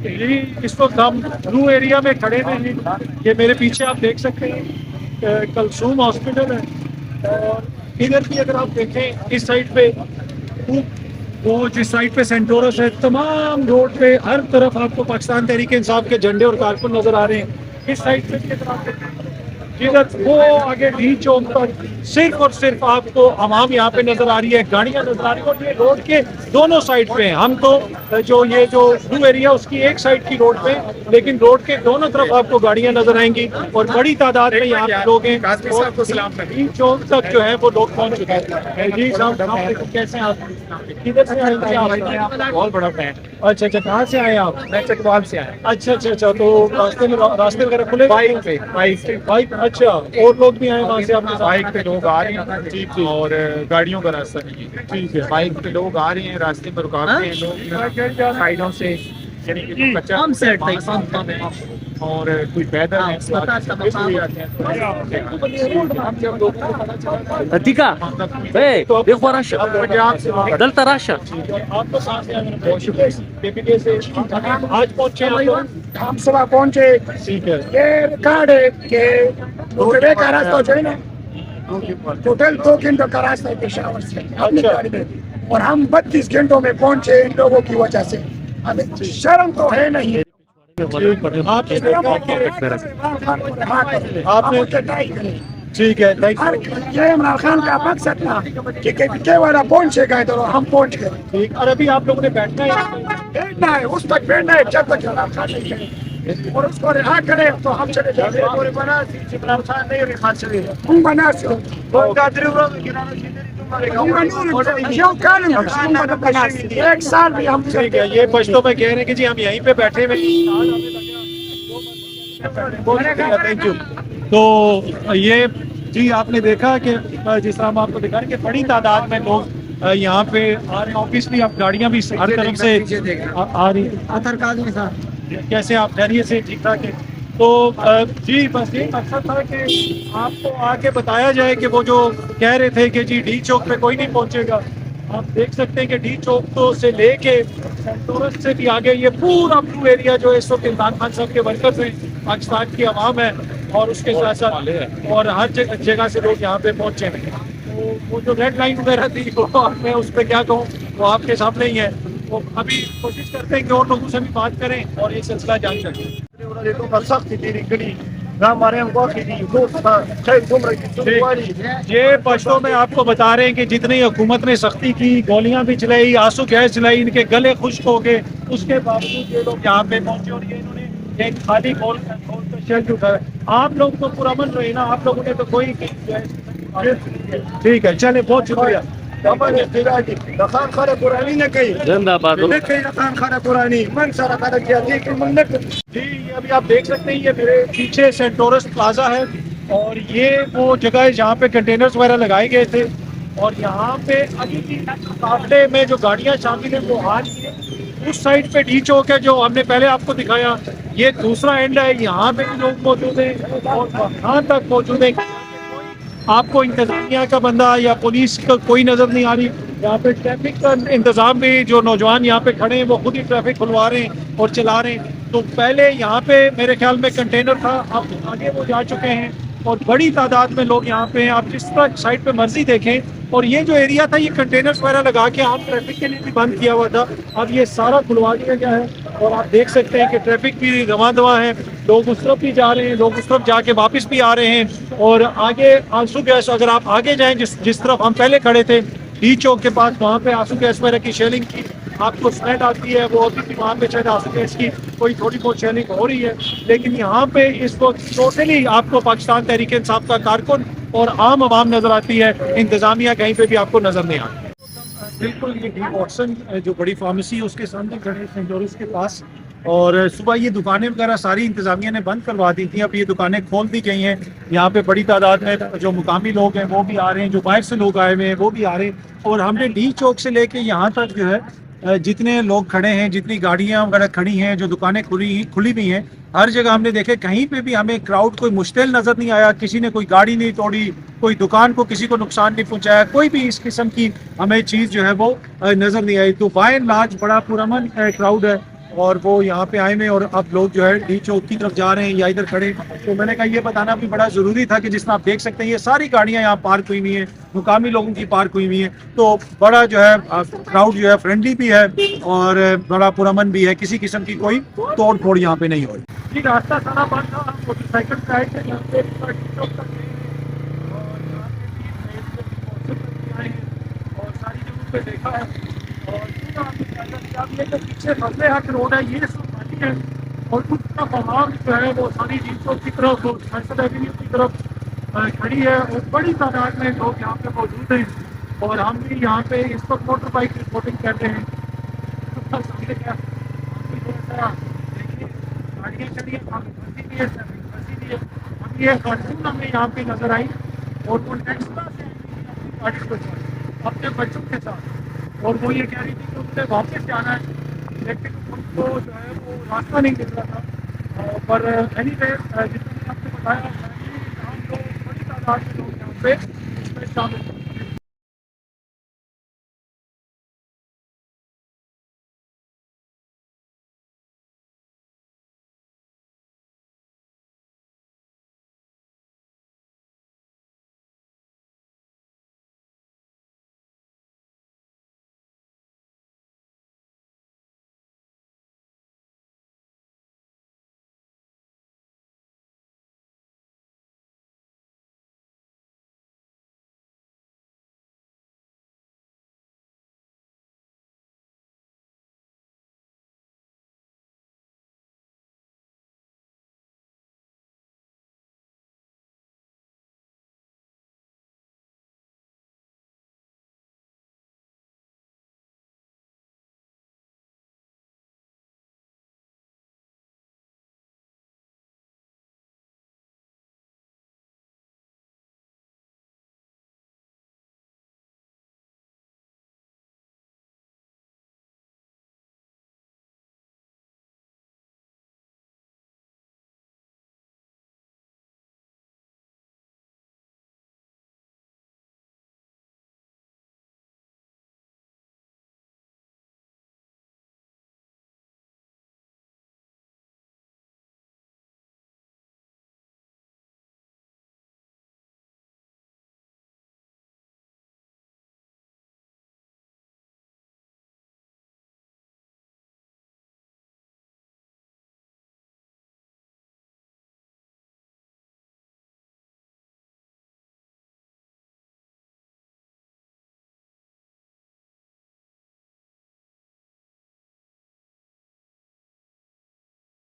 जी इस वक्त हम ब्लू एरिया में खड़े हैं। ये मेरे पीछे आप देख सकते हैं कलसूम हॉस्पिटल है, और इधर भी अगर आप देखें इस साइड पे वो जिस साइड पे सेंटोरस है, तमाम रोड पे हर तरफ आपको पाकिस्तान तहरीक इंसाफ के झंडे और कारकुन नजर आ रहे हैं। इस साइड पे भी अगर आप देखें जिधर वो आगे डी चौक पर सिर्फ और सिर्फ आपको आवाम यहाँ पे नजर आ रही है, गाड़ियां नजर आ रही है, और ये रोड के दोनों साइड पे हैं। हम तो जो ये जो ब्लू एरिया उसकी एक साइड की रोड पे, लेकिन रोड के दोनों तरफ आपको गाड़ियां नजर आएंगी और बड़ी तादाद में यहाँ पे लोग हैं। डी चौक तक जो है वो लोग पहुंच चुके हैं। जी साहब कैसे हैं आप? किधर से आए आप? बहुत बड़ा फैन। अच्छा अच्छा, कहाँ से आए आप? मैं चकवाल से आया। अच्छा अच्छा अच्छा, तो रास्ते वगैरह खुले? बाइक अच्छा, और लोग भी आए वहाँ से आपके साथ? बाइक पे लोग आ रहे हैं जी, और गाड़ियों का रास्ता नहीं है। ठीक है। बाइक पे लोग आ रहे हैं, रास्ते पर रुकावटें हैं, लोग साइडों से यानी कि कच्चा और कोई पैदल है Tika, hey, देखो राशा, दल तराशा। आपको कहाँ से आए? KPK से आज पहुँचे आप लोग? हम सुबह पहुंचे। ठीक है। ये रिकॉर्ड है कि रोडवे का रास्ता जो है ना, टोटल 2 घंटों का रास्ता है पेशावर से अपनी गाड़ी में, और हम 32 घंटों में पहुंचे इन लोगों की वजह से। हमें शर्म तो है नहीं। आपने देखा कि आपने ठीक है, थैंक यू। ये इमरान खान का मकसद था कि KPK वाला पहुंचे गए तो हम पहुंच गए। ठीक, और अभी आप लोगों ने बैठना है? बैठना है, उस तक बैठना है जब तक इमरान खान नहीं करे, और उसको रिहा करे तो हम चले जाएंगे। इमरान खान नहीं रिहा चले हम बना से एक साल भी हम ठीक है। ये पश्तो में कह रहे हैं कि जी हम यहीं पे बैठे हुए। Thank you. तो ये जी आपने देखा कि जिस तरह हम आपको दिखा रहे हैं कि बड़ी तादाद में लोग यहाँ पे आ रहे हैं। ऑब्वियसली अब गाड़ियाँ भी हर तरफ से आ रही हैं। कैसे आप खैरियत से? ठीक ठाक है। तो जी बस ये मकसद था कि आपको आके बताया जाए कि वो जो कह रहे थे कि जी डी चौक पे कोई नहीं पहुंचेगा। आप देख सकते हैं कि डी चौक तो से लेके सेंटोरस से भी आगे ये पूरा ब्लू एरिया जो है इस वक्त इमरान खान साहब के वर्कर्स हैं, पाकिस्तान की आवाम है, और उसके साथ साथ और हर जगह से लोग यहाँ पे पहुंचे हैं। तो वो जो रेड लाइन वगैरह थी वो मैं उस पर क्या कहूँ, वो आपके सामने ही है। तो अभी कोशिश करते हैं कि और लोगों से भी बात करें और ये सिलसिला जारी रखें। ये पश्तो में आपको बता रहे हैं कि जितनी हुकूमत ने सख्ती की, गोलियां भी चलाई, आंसू गैस चलाई, इनके गले खुश्क हो गए, उसके बावजूद ये लोग यहाँ पे पहुंचे और ये इन्होंने एक खाली खोल कर शेल्ट उठाया। आप लोग तो पूरा मन रहे ना, आप लोगों ने तो कोई ठीक है, चले बहुत शुक्रिया। जिंदाबाद। जी अभी आप देख सकते हैं ये मेरे पीछे सेंटोरस प्लाजा है, और ये वो जगह है जहाँ पे कंटेनर्स वगैरह लगाए गए थे, और यहाँ पे अभी भी काफले में जो गाड़ियाँ शामिल हैं वो आ रही है। उस साइड पे डी चौक है जो हमने पहले आपको दिखाया, ये दूसरा एंड है, यहाँ पे भी लोग मौजूद हैं और वहाँ तक मौजूद है। आपको इंतजामिया का बंदा या पुलिस का कोई नजर नहीं आ रही। यहाँ पे ट्रैफिक का इंतजाम भी, जो नौजवान यहाँ पे खड़े हैं वो खुद ही ट्रैफिक खुलवा रहे हैं और चला रहे हैं। तो पहले यहाँ पे मेरे ख्याल में कंटेनर था, अब आगे वो जा चुके हैं और बड़ी तादाद में लोग यहाँ पे हैं। आप जिस तरह साइड पे मर्जी देखें, और ये जो एरिया था ये कंटेनर्स वगैरह लगा के आम ट्रैफिक के लिए भी बंद किया हुआ था, अब ये सारा खुलवा दिया गया है। और आप देख सकते हैं कि ट्रैफिक भी रवां दवा है, लोग उस तरफ भी जा रहे हैं, लोग उस तरफ जाके वापस भी आ रहे हैं। और आगे आंसू गैस, अगर आप आगे जाएं जिस तरफ हम पहले खड़े थे डी चौक के पास, वहाँ पे आंसू गैस वगैरह की शेलिंग की आपको स्मेल आती है, वो अभी भी वहाँ पे शायद आंसू गैस की कोई थोड़ी बहुत शेलिंग हो रही है। लेकिन यहाँ पे इस वक्त टोटली आपको पाकिस्तान तहरीक इंसाफ का कारकुन और आम आवाम नजर आती है, इंतजामिया कहीं पे भी आपको नजर नहीं आती। बिल्कुल ये डी वॉटसन जो बड़ी फार्मेसी है उसके सामने खड़े सेंट जॉर्ज के पास, और सुबह ये दुकानें वगैरह सारी इंतजामिया ने बंद करवा दी थी, अब ये दुकानें खोल दी गई हैं। यहाँ पे बड़ी तादाद में जो मुकामी लोग हैं वो भी आ रहे हैं, जो बाहर से लोग आए हुए हैं वो भी आ रहे हैं। और हमने डी चौक से लेके यहाँ तक जो है जितने लोग खड़े हैं, जितनी गाड़ियाँ वगैरह खड़ी हैं, जो दुकानें खुली हुई हैं, हर जगह हमने देखे कहीं पे भी हमें क्राउड कोई मुश्तिल नज़र नहीं आया। किसी ने कोई गाड़ी नहीं तोड़ी, कोई दुकान को किसी को नुकसान नहीं पहुंचाया, कोई भी इस किस्म की हमें चीज़ जो है वो नज़र नहीं आई। तो बाय एंड लार्ज बड़ा पुरअमन क्राउड है और वो यहाँ पे आए हुए हैं और अब लोग जो है डी चौक की तरफ जा रहे हैं या इधर खड़े। तो मैंने कहा ये बताना भी बड़ा ज़रूरी था कि जिसमें आप देख सकते हैं ये सारी गाड़ियाँ यहाँ पार्क हुई हुई हैं, मुकामी लोगों की पार्क हुई हुई हैं। तो बड़ा जो है क्राउड जो है फ्रेंडली भी है और बड़ा पुरअमन भी है, किसी किस्म की कोई तोड़ फोड़ यहाँ पे नहीं हो रही। जी रास्ता सारा बंद था, मोटरसाइकिल से आए थे यहाँ पे डी चौक तक गए और यहाँ पे भी आए हैं और सारी जगहों पे देखा है। और ये जो पीछे फसले हाट रोड है ये सब खाली है और कुछ का पहाड़ जो है वो सारी डी चौक की तरफ फैसल एवेन्यू की तरफ खड़ी है और बड़ी तादाद में लोग यहाँ पे मौजूद हैं। और हम भी यहाँ पे इस वक्त मोटर बाइक रिपोर्टिंग कर रहे हैं। सामने क्या देखिए गाड़ियाँ चली है, बसी भी है, बसी भी है। हम ये खातून हमें यहाँ पे नजर आई और वो एक्स्ट्रा से अपनी गाड़ी को अपने बच्चों के साथ और वो ये कह रही थी कि उन्हें वापस जाना है लेकिन उनको जो है वो रास्ता नहीं मिल रहा था। पर एनीवे जितना आपने बताया हम लोग बड़ी तादाद में लोग यहाँ पे इसमें शामिल